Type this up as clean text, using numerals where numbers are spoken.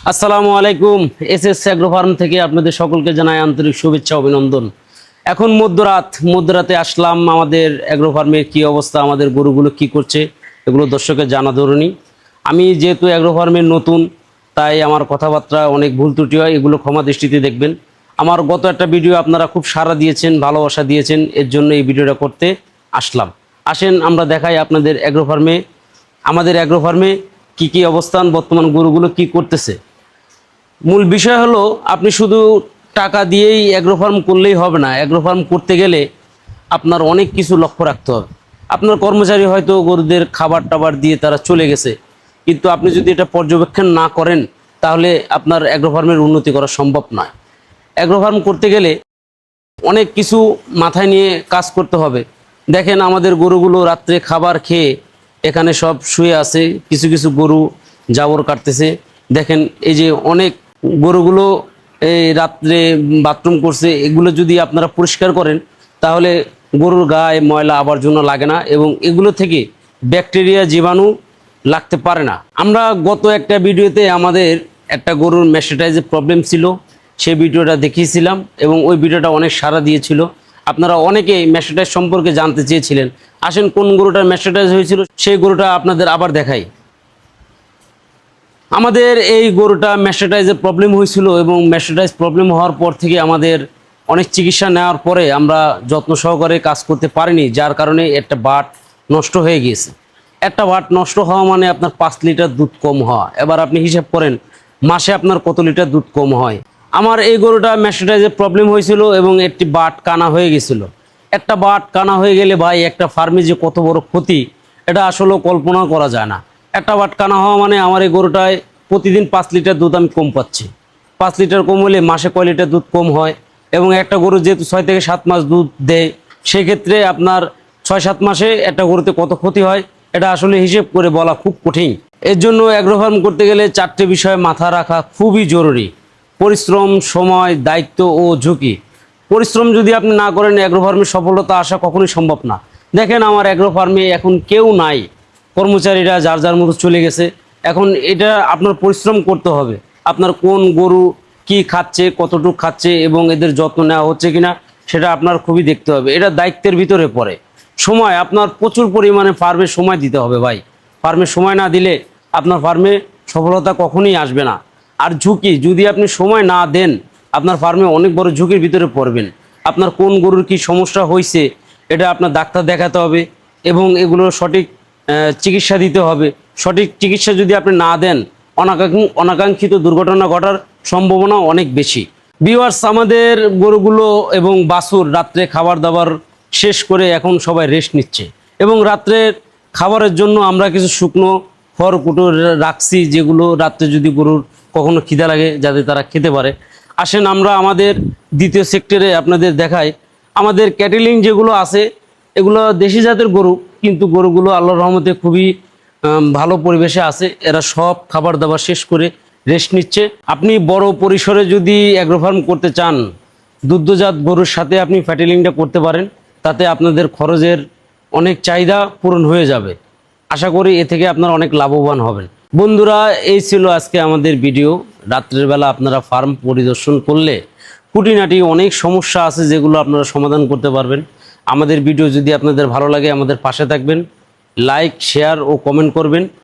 আসসালামু আলাইকুম। SS agro farm থেকে আপনাদের সকলকে জানাই আন্তরিক শুভেচ্ছা অভিনন্দন। এখন মধ্যরাতে আসলাম। আমাদের অ্যাগ্রো ফার্মের কী অবস্থা, আমাদের গরুগুলো কি করছে, এগুলো দর্শকের জানা ধরুনি। আমি যেহেতু অ্যাগ্রো ফার্মের নতুন, তাই আমার কথাবার্তা অনেক ভুল ত্রুটি হয়, এগুলো ক্ষমা দৃষ্টিতে দেখবেন। আমার গত একটা ভিডিও আপনারা খুব সাড়া দিয়েছেন, ভালোবাসা দিয়েছেন, এর জন্য এই ভিডিওটা করতে আসলাম। আসেন আমরা দেখাই আপনাদের অ্যাগ্রো ফার্মে, আমাদের অ্যাগ্রো ফার্মে কী কী অবস্থান, বর্তমান গরুগুলো কি করতেছে। মূল বিষয় হলো, আপনি শুধু টাকা দিয়েই অ্যাগ্রো ফার্ম করলেই হবে না। অ্যাগ্রো ফার্ম করতে গেলে আপনার অনেক কিছু লক্ষ্য রাখতে হবে। আপনার কর্মচারী হয়তো গরুদের খাবার টাবার দিয়ে তারা চলে গেছে, কিন্তু আপনি যদি এটা পর্যবেক্ষণ না করেন তাহলে আপনার অ্যাগ্রো ফার্মের উন্নতি করা সম্ভব নয়। অ্যাগ্রো ফার্ম করতে গেলে অনেক কিছু মাথায় নিয়ে কাজ করতে হবে। দেখেন আমাদের গরুগুলো রাত্রে খাবার খেয়ে এখানে সব শুয়ে আছে, কিছু কিছু গরু জাবর কাটতেছে। দেখেন এই যে অনেক গরুগুলো এই রাত্রে বাথরুম করছে, এগুলো যদি আপনারা পরিষ্কার করেন তাহলে গরুর গায়ে ময়লা আবর্জনা লাগে না এবং এগুলো থেকে ব্যাকটেরিয়া জীবাণু লাগতে পারে না। আমরা গত একটা ভিডিওতে আমাদের একটা গরুর ম্যাস্টাইটিসের প্রবলেম ছিল, সেই ভিডিওটা দেখিয়েছিলাম এবং ওই ভিডিওটা অনেক সাড়া দিয়েছিল। আপনারা অনেকেই ম্যাস্টাইটিস সম্পর্কে জানতে চেয়েছিলেন। আসেন কোন গরুটার ম্যাস্টাইটিস হয়েছিল সেই গরুটা আপনাদের আবার দেখাই। আমাদের এই গরুটা ম্যাস্টাইটিসের প্রবলেম হয়েছিল এবং ম্যাস্টাইটিস প্রবলেম হওয়ার পর থেকে আমাদের অনেক চিকিৎসা নেওয়ার পরে আমরা যত্ন সহকারে কাজ করতে পারিনি, যার কারণে একটা বাট নষ্ট হয়ে গিয়েছে। একটা বাট নষ্ট হওয়া মানে আপনার 5 লিটার দুধ কম হওয়া। এবার আপনি হিসাব করেন মাসে আপনার কত লিটার দুধ কম হয়। আমার এই গরুটা ম্যাস্টাইটিসের প্রবলেম হয়েছিল এবং একটি বাট কানা হয়ে গেছিল। একটা বাট কানা হয়ে গেলে ভাই একটা ফার্মে যে কত বড় ক্ষতি, এটা আসলে কল্পনা করা যায় না। একটা বাট কানা হওয়া মানে আমার এই গরুটায় প্রতিদিন 5 লিটার দুধ আমি কম পাচ্ছি। 5 লিটার কম হলে মাসে কয় লিটার দুধ কম হয়। এবং একটা গরু যেহেতু 6 থেকে 7 মাস দুধ দেয়, সেক্ষেত্রে আপনার 6-7 মাসে একটা গরুতে কত ক্ষতি হয় এটা আসলে হিসেব করে বলা খুব কঠিন। এর জন্য অ্যাগ্রো ফার্ম করতে গেলে 4টে বিষয় মাথা রাখা খুবই জরুরি: পরিশ্রম, সময়, দায়িত্ব ও ঝুঁকি। পরিশ্রম যদি আপনি না করেন অ্যাগ্রো ফার্মের সফলতা আসা কখনোই সম্ভব না। দেখেন আমার অ্যাগ্রো ফার্মে এখন কেউ নাই, কর্মচারীরা যার যার মতো চলে গেছে। এখন এটা আপনার পরিশ্রম করতে হবে। আপনার কোন গরু কি খাচ্ছে, কতটুকু খাচ্ছে এবং এদের যত্ন নেওয়া হচ্ছে কিনা সেটা আপনার খুবই দেখতে হবে। এটা দায়িত্বের ভিতরে পড়ে। সময়, আপনার প্রচুর পরিমাণে ফার্মে সময় দিতে হবে ভাই। ফার্মে সময় না দিলে আপনার ফার্মে সফলতা কখনোই আসবে না। আর ঝুঁকি, যদি আপনি সময় না দেন আপনার ফার্মে অনেক বড় ঝুঁকির ভিতরে পড়বেন। আপনার কোন গরুর কি সমস্যা হয়েছে এটা আপনার ডাক্তার দেখাতে হবে এবং এগুলোর সঠিক চিকিৎসা দিতে হবে। সঠিক চিকিৎসা যদি আপনি না দেন অনাকাঙ্ক্ষিত দুর্ঘটনা ঘটার সম্ভাবনা অনেক বেশি। ভিউয়ার্স, আমাদের গরুগুলো এবং বাছুর রাত্রে খাবার দাবার শেষ করে এখন সবাই রেস্ট নিচ্ছে এবং রাত্রের খাবারের জন্য আমরা কিছু শুকনো খড়কুটো রাখছি, যেগুলো রাত্রে যদি গরুর কখনো খিদা লাগে যাতে তারা খেতে পারে। আসেন আমরা আমাদের দ্বিতীয় সেক্টরে আপনাদের দেখাই। আমাদের ক্যাটেলিং যেগুলো আছে এগুলো দেশি জাতের গরু, কিন্তু গরুগুলো আল্লাহর রহমতে খুবই ভালো পরিবেশে আছে। এরা সব খাবার দাবার শেষ করে রেস্ট নিচ্ছে। আপনি বড় পরিসরে যদি অ্যাগ্রো ফার্ম করতে চান, দুগ্ধজাত গরুর সাথে আপনি ফ্যাটেলিংটা করতে পারেন, তাতে আপনাদের খরচের অনেক চাহিদা পূরণ হয়ে যাবে। আশা করি এ থেকে আপনারা অনেক লাভবান হবেন। বন্ধুরা, এই ছিল আজকে আমাদের ভিডিও। রাত্রের বেলা আপনারা ফার্ম পরিদর্শন করলে খুঁটিনাটি অনেক সমস্যা আছে যেগুলো আপনারা সমাধান করতে পারবেন। আমাদের ভিডিও যদি আপনাদের ভালো লাগে আমাদের পাশে থাকবেন, লাইক, শেয়ার ও কমেন্ট করবেন।